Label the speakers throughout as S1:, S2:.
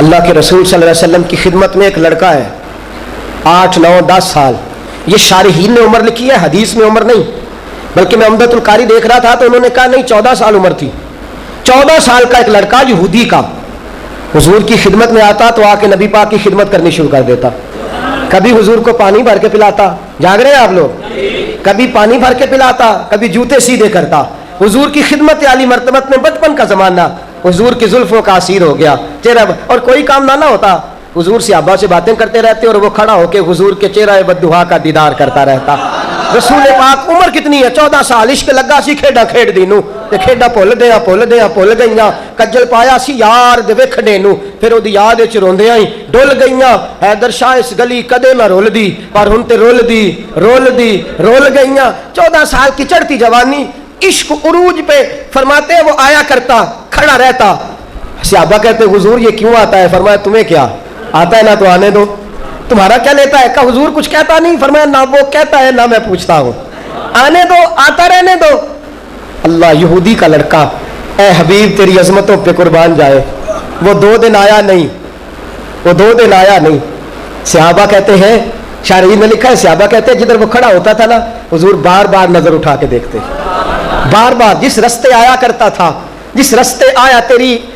S1: اللہ کے رسول صلی اللہ علیہ وسلم کی خدمت میں ایک لڑکا ہے 8 9 10 سال. یہ شارحین نے عمر لکھی ہے, حدیث میں عمر نہیں, بلکہ میں عمدۃ القاری دیکھ رہا تھا تو انہوں نے کہا نہیں 14 سال عمر تھی. 14 سال کا ایک لڑکا یہودی کا حضور کی خدمت میں آتا تو آ کے نبی پاک کی خدمت کرنی شروع کر دیتا. کبھی حضور کو پانی بھر کے پلاتا, جاگ رہے ہیں آپ لوگ, کبھی پانی بھر کے پلاتا, کبھی جوتے سیدھے کرتا. حضور کی خدمت عالی مرتبت میں بچپن کا زمانہ, حضور کی زلفوں کا اسیر ہو گیا چہرہ, اور کوئی کام نہ ہوتا, حضور صحابہ سے باتیں کرتے رہتے اور وہ کھڑا ہو کے حضور کے چہرہ بددعا کا دیدار کرتا رہتا. رسول پاک عمر کتنی ہے 14 سال, عشق لگا سی کھیڈا کھیڈ دی نو تے کھیڈا بھول گئیاں, کجل پایا سی یار دے ویکھنے نو, پھر اودی یاد وچ روندیاں ہی ڈول گئیاں. حیدر شاہ اس گلی کدے نہ رول دی, پر ہن تے رول گئیاں. 14 سال کی چڑھتی جوانی, عشق عروج پہ. فرماتے ہیں وہ آیا کرتا, کھڑا رہتا. صحابہ کہتے حضور یہ کیوں آتا ہے؟ فرمایا تمہیں کیا آتا ہے, نہ تو آنے دو, تمہارا کیا لیتا ہے؟ کہا حضور کچھ کہتا نہیں. فرمایا نہ وہ کہتا ہے نہ میں پوچھتا ہوں, آنے دو, آتا رہنے دو. اللہ یہودی کا لڑکا, اے حبیب تیری عظمتوں پہ قربان جائے, وہ 2 دن آیا نہیں. صحابہ کہتے ہیں, شارحین نے لکھا ہے, صحابہ کہتے ہیں جدھر وہ کھڑا ہوتا تھا نا حضور بار بار نظر اٹھا کے دیکھتے, بار بار. جس رستے آیا کرتا تھا, جس رستے آیا,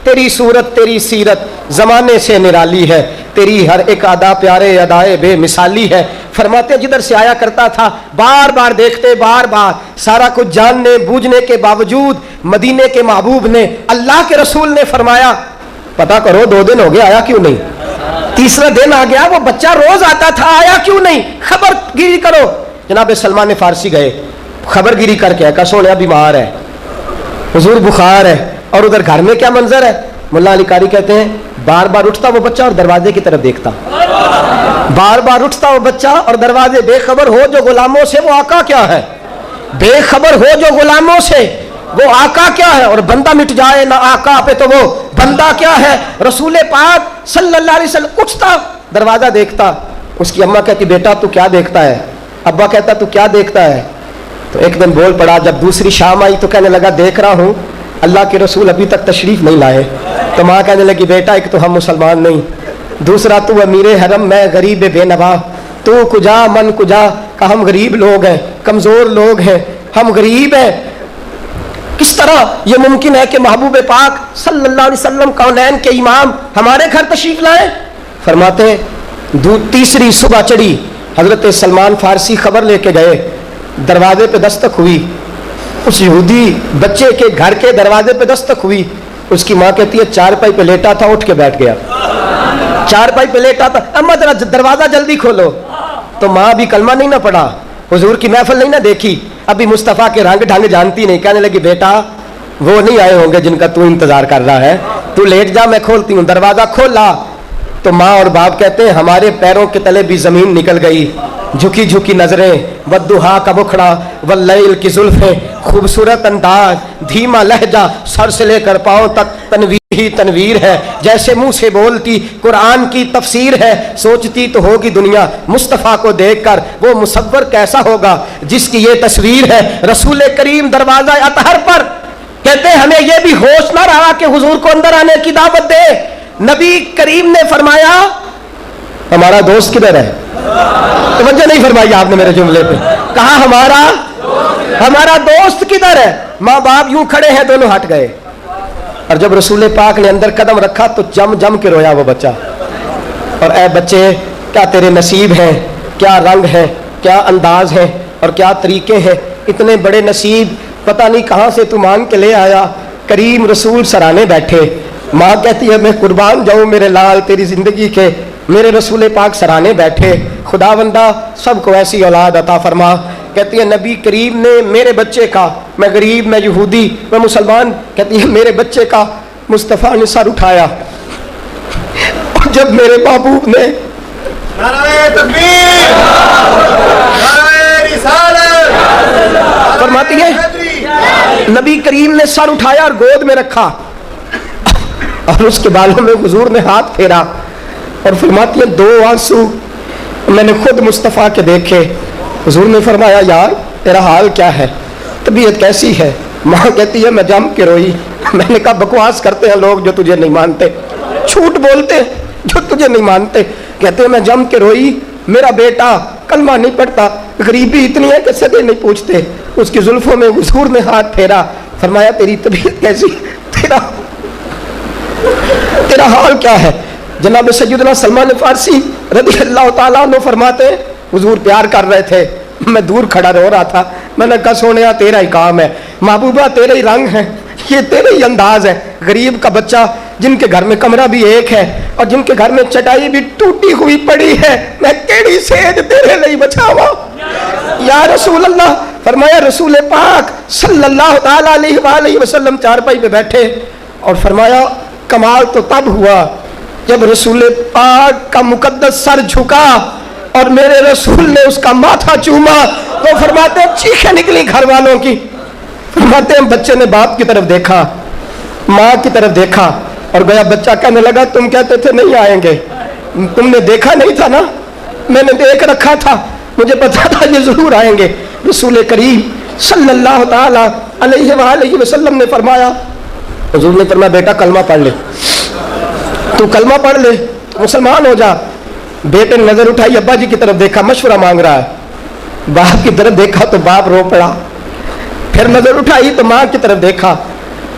S1: تیری صورت تیری سیرت زمانے سے نرالی ہے, تیری ہر ایک ادا پیارے ادائے بے مثالی ہے. فرماتے جدھر سے آیا کرتا تھا بار بار دیکھتے, بار بار. سارا کچھ جاننے بوجھنے کے باوجود مدینے کے محبوب نے, اللہ کے رسول نے فرمایا پتا کرو 2 دن ہو گئے آیا کیوں نہیں. تیسرا دن آ گیا, وہ بچہ روز آتا تھا, آیا کیوں نہیں, خبر گیری کرو. جناب سلمان فارسی گئے, خبر گیری کر کے کہا سونے بیمار ہے, حضور بخار ہے, اور ادھر گھر میں کیا منظر ہے. ملا علی قاری کہتے ہیں بار بار اٹھتا وہ بچہ اور دروازے کی طرف دیکھتا, بار بار اٹھتا وہ بچہ اور دروازے. بے خبر ہو جو غلاموں سے وہ آقا کیا ہے, بے خبر ہو جو غلاموں سے وہ آقا کیا ہے, اور بندہ مٹ جائے نہ آقا پہ تو وہ بندہ کیا ہے. رسول پاک صلی اللہ علیہ وسلم اٹھتا, دروازہ دیکھتا. اس کی اماں کہتی بیٹا تو کیا دیکھتا ہے, ابا کہتا تو کیا دیکھتا ہے. تو ایک دن بول پڑا, جب دوسری شام آئی تو کہنے لگا دیکھ رہا ہوں اللہ کے رسول ابھی تک تشریف نہیں لائے. تو ماں کہنے لگی بیٹا ایک تو ہم مسلمان نہیں, دوسرا تو امیر حرم میں غریب بے نوا, تو کجا من کجا, کہ ہم غریب لوگ ہیں, کمزور لوگ ہیں, ہم غریب ہیں. کس طرح یہ ممکن ہے کہ محبوب پاک صلی اللہ علیہ وسلم کونین کے امام ہمارے گھر تشریف لائے. فرماتے ہیں تیسری صبح چڑھی, حضرت سلمان فارسی خبر لے کے گئے, دروازے پہ دستک ہوئی, اس یہودی بچے کے گھر کے دروازے پہ دستک ہوئی. اس کی ماں کہتی ہے چارپائی پہ لیٹا تھا, اٹھ کے بیٹھ گیا. چارپائی پہ لیٹا تھا, اما ذرا دروازہ جلدی کھولو. تو ماں بھی کلمہ نہیں نہ پڑھا, حضور کی محفل نہیں نہ دیکھی, ابھی مصطفیٰ کے رنگ ڈھنگ جانتی نہیں. کہنے لگی بیٹا وہ نہیں آئے ہوں گے جن کا تو انتظار کر رہا ہے, تو لیٹ جا میں کھولتی ہوں. دروازہ کھولا تو ماں اور باپ کہتے ہیں ہمارے پیروں کے تلے بھی زمین نکل گئی, جھکی جھکی نظریں, والضحیٰ کا بکھڑا, واللیل کی زلفیں, خوبصورت انداز, دھیما لہجہ, سر سے لے کر پاؤں تک تنویر ہی تنویر ہے, جیسے منہ سے بولتی قرآن کی تفسیر ہے. سوچتی تو ہوگی دنیا مصطفیٰ کو دیکھ کر وہ مصور کیسا ہوگا جس کی یہ تصویر ہے. رسول کریم دروازہ اطہر پر, کہتے ہیں ہمیں یہ بھی ہوش نہ رہا کہ حضور کو اندر آنے کی دعوت دے. نبی کریم نے فرمایا ہمارا دوست کدھر ہے. توجہ نہیں فرمائی آپ نے میرے جملے پہ, کہا ہمارا دوست کدھر ہے. ماں باپ یوں کھڑے ہیں, دونوں ہٹ گئے. اور جب رسول پاک نے اندر قدم رکھا تو جم کے رویا وہ بچہ. اور اے بچے کیا تیرے نصیب ہیں, کیا رنگ ہے, کیا انداز ہے, اور کیا طریقے ہیں. اتنے بڑے نصیب پتہ نہیں کہاں سے تو مانگ کے لے آیا. کریم رسول سرانے بیٹھے. ماں کہتی ہے میں قربان جاؤں میرے لال تیری زندگی کے, میرے رسول پاک سرانے بیٹھے. خداوندہ سب کو ایسی اولاد عطا فرما. کہتی ہے نبی کریم نے میرے بچے کا, میں غریب, میں یہودی, میں مسلمان, کہتی ہے میرے بچے کا مصطفیٰ نے سر اٹھایا. اور جب میرے محبوب نے
S2: نعرہ تکبیر, نعرہ رسالت,
S1: فرماتی ہے نبی کریم نے سر اٹھایا اور گود میں رکھا, اور اس کے بالوں میں حضور نے ہاتھ پھیرا. اور فرماتی ہے 2 آنسو میں نے خود مصطفیٰ کے دیکھے. حضور نے فرمایا یار تیرا حال کیا ہے, طبیعت کیسی ہے. ماں کہتی ہے میں جم کے روئی. میں نے کہا بکواس کرتے ہیں لوگ جو تجھے نہیں مانتے. झूठ बोलते जो तुझे नहीं मानते। कहते मैं जम के रोई, मेरा बेटा कलमा नहीं पढ़ता, गरीबी इतनी है कि सगे नहीं पूछते। उसकी जुल्फों में हुजूर ने हाथ फेरा, फरमाया तेरी तबीयत कैसी, तेरा हाल क्या है। जनाब सैयदना सलमान फारसी रज़ी अल्लाह ताला अन्हु फरमाते हैं हुजूर प्यार कर रहे थे, मैं दूर खड़ा रो रहा था, मैंने कहा सोनिया तेरा ही काम है, महबूबा तेरे ही रंग है, ये तेरे ही अंदाज है। गरीब का बच्चा जिनके घर में कमरा भी एक है और जिनके घर में चटाई भी टूटी हुई पड़ी है, मैं केड़ी सेज तेरे लिए बचावा या रसूल अल्लाह। फरमाया रसूल पाक सल्लल्लाहु ताला अलैहि वसल्लम चारपाई पे बैठे और फरमाया कमाल तो तब हुआ जब रसूल पाक का मुकद्दस सर झुका और मेरे रसूल ने उसका माथा चूमा तो फरमाते चीखें निकली घर वालों की। फरमाते हैं बच्चे ने बाप की तरफ देखा, माँ की तरफ देखा और गया। बच्चा कहने लगा तुम कहते थे नहीं आएंगे, तुमने देखा नहीं था ना, मैंने देख रखा था, मुझे पता था ये जरूर आएंगे। रसूल करीम सल्लल्लाहु ताला अलैहि वसल्लम ने फरमाया, हुजूर ने फरमाया बेटा कलमा पढ़ ले, तू कलमा पढ़ ले, मुसलमान हो जा। बेटे ने नजर उठाई, अब्बा जी की तरफ देखा, मशवरा मांग रहा है। बाप की तरफ देखा तो बाप रो पड़ा, फिर नजर उठाई तो माँ की तरफ देखा,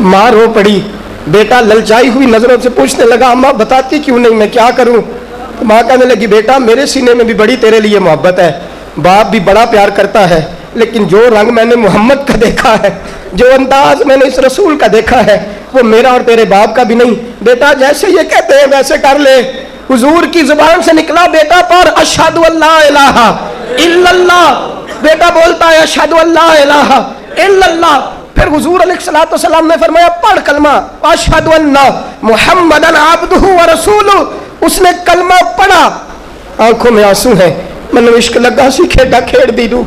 S1: माँ रो पड़ी। बेटा ललचाई हुई नजरों से पूछने लगा अम्मा बताती क्यों नहीं, मैं क्या करूं। तो माँ कहने लगी बेटा मेरे सीने में भी बड़ी तेरे लिए मोहब्बत है, बाप भी बड़ा प्यार करता है, लेकिन जो रंग मैंने मोहम्मद का देखा है, जो अंदाज मैंने इस रसूल का देखा है, वो मेरा और तेरे बाप का भी नहीं। बेटा जैसे ये कहते हैं वैसे कर ले। हुजूर की जुबान से निकला बेटा पर अशहदु अल्ला इलाहा इल्लल्लाह, बेटा बोलता है अशहदु अल्ला इलाहा इल्लल्लाह। फिर हुजूर अलैहिस्सलातु वस्सलाम ने फरमाया पढ़ कलमा, अशहदु अन्ना मुहम्मदन अब्दुहु व रसूलुहु। उसने कलमा पढ़ा, आंखों में आंसू है, मन इश्क लगा सी खेडा खेड़ दी नू,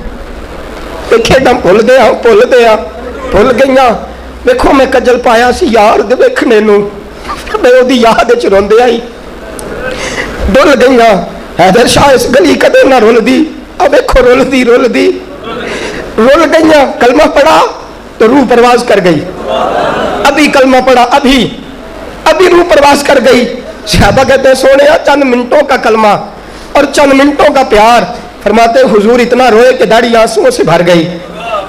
S1: खेडा भुल गईया। देखो मैं कजल पाया सी यार दे वेखने नू, मैं ओदी याद च रोंदे आई, डुल गईया। हैदर शाह इस गली कदे ना रुलदी, अब देखो रुलदी रुल गईया। कलमा पढ़ा तो रूह परवाज कर गई, अभी कलमा पढ़ा अभी रूह परवाज कर गई। सहाबा कहते हैं सोने चंद मिनटों का कलमा और चंद मिनटों का प्यार। फरमाते हुजूर इतना रोए कि दाढ़ी आंसुओं से भर गई।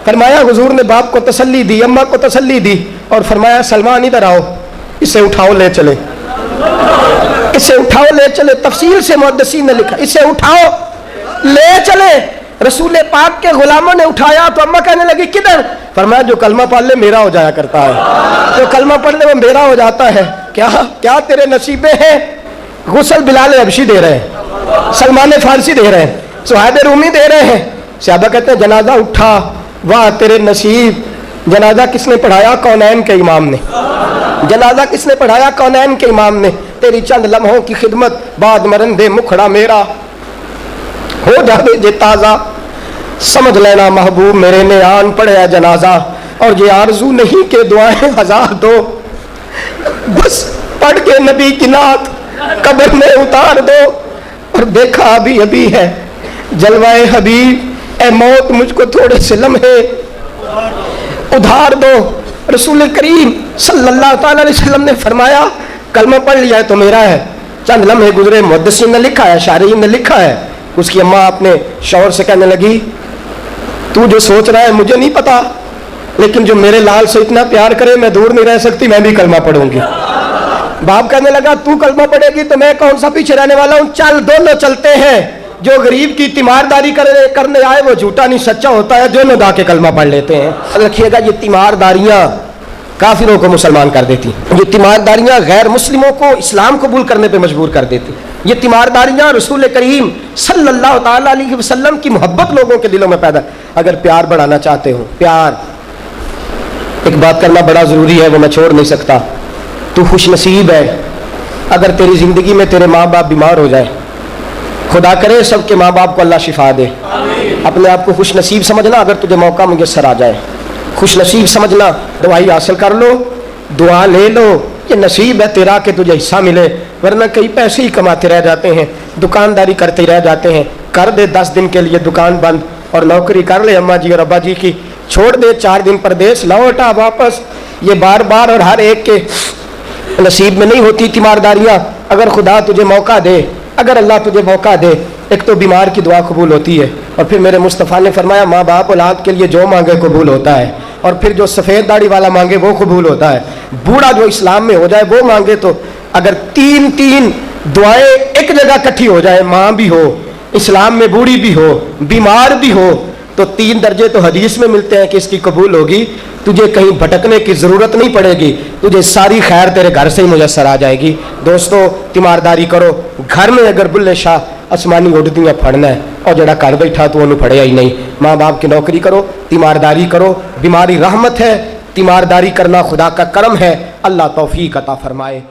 S1: फरमाया हुजूर ने बाप को तसल्ली दी, अम्मा को तसल्ली दी और फरमाया सलमान इधर आओ, इसे उठाओ ले चले, इसे उठाओ ले चले। तफसील से मुहद्दिसीन ने लिखा इसे उठाओ ले चले। रसूल पाक के गुलामों ने उठाया तो अम्मा कहने लगी किधर। फरमाया जो कलमा पढ़ ले मेरा हो जाया करता है, जो कलमा पढ़ ले वो मेरा हो जाता है। क्या क्या तेरे नसीबे हैं। गुस्ल बिलाल हबशी दे रहे हैं, सलमान फारसी दे रहे हैं, सुहैब रूमी दे रहे हैं। सहाबा कहते हैं जनाजा उठा, वाह तेरे नसीब। जनाजा किसने पढ़ाया? कौनैन के इमाम ने। जनाजा किसने पढ़ाया? कौनैन के इमाम ने। तेरी चंद लम्हों की खिदमत बाद मरन दे मुखड़ा मेरा हो जावे जे ताजा, समझ लेना महबूब मेरे ने आन पढ़ा जनाजा, और ये आरजू नहीं के दुआएं हजार दो, बस पढ़ के नबी की नात कब्र में उतार दो। और देखा अभी अभी है जलवाए हबीब, ए मौत मुझको थोड़े से लम्हे उधार दो। रसूल करीम सल्लल्लाहु अलैहि वसल्लम ने फरमाया कलमा पढ़ लिया है तो मेरा है। चंद लम्हे गुजरे, मुहद्दिसीन ने लिखा है, शारीन ने लिखा है। उसकी अम्मा अपने शौहर से कहने लगी तू जो सोच रहा है मुझे नहीं पता, लेकिन जो मेरे लाल से इतना प्यार करे मैं दूर नहीं रह सकती, मैं भी कलमा पढ़ूंगी। बाप कहने लगा तू कलमा पढ़ेगी तो मैं कौन सा पीछे रहने वाला हूँ, चल दोनों चलते हैं। जो गरीब की तीमारदारी करने आए वो झूठा नहीं सच्चा होता है, दोनों दा के कलमा पढ़ लेते हैं। रखिएगा ये तीमारदारियां काफिरों को मुसलमान कर देती, ये तीमारदारियां गैर मुस्लिमों को इस्लाम कबूल करने पे मजबूर कर देती। ये तीमारदारियां रसूल करीम सल्लल्लाहु ताला अलैहि वसल्लम की मोहब्बत लोगों के दिलों में पैदा। अगर प्यार बढ़ाना चाहते हो, प्यार एक बात करना बड़ा जरूरी है, वो मैं छोड़ नहीं सकता। तू खुश नसीब है अगर तेरी जिंदगी में तेरे माँ बाप बीमार हो जाए, खुदा करे सबके माँ बाप को अल्लाह शिफा दे। अपने आप को खुश नसीब समझना अगर तुझे मौका मुयस्सर आ जाए, खुश नसीब समझना, दवाई हासिल कर लो, दुआ ले लो, ये नसीब है तेरा कि तुझे हिस्सा मिले। वरना कई पैसे ही कमाते रह जाते हैं, दुकानदारी करते रह जाते हैं। कर दे 10 दिन के लिए दुकान बंद और नौकरी कर ले अम्मा जी और अब्बा जी की, छोड़ दे 4 दिन परदेश, लौटा वापस। ये बार बार और हर एक के नसीब में नहीं होती तीमारदारियाँ। अगर खुदा तुझे मौका दे, अगर अल्लाह तुझे मौका दे, एक तो बीमार की दुआ कबूल होती है, और फिर मेरे मुस्तफ़ा ने फरमाया माँ बाप औलाद के लिए जो मांगे कबूल होता है, और फिर जो सफ़ेद दाढ़ी वाला मांगे वो कबूल होता है। बूढ़ा जो इस्लाम में हो जाए वो मांगे तो अगर तीन तीन दुआएं एक जगह इकट्ठी हो जाए, माँ भी हो, इस्लाम में बूढ़ी भी हो, बीमार भी हो, तो 3 दर्जे तो हदीस में मिलते हैं कि इसकी कबूल होगी। तुझे कहीं भटकने की ज़रूरत नहीं पड़ेगी, तुझे सारी खैर तेरे घर से ही मुयस्सर आ जाएगी। दोस्तों तीमारदारी करो। घर में अगर बुल्ले शाह आसमानी उड़दियाँ फड़ना है और जड़ा घर बैठा तो उन्होंने फड़िया ही नहीं। माँ बाप की नौकरी करो, तीमारदारी करो। बीमारी रहमत है, तीमारदारी करना खुदा का करम है। अल्लाह तौफीक अता फरमाए।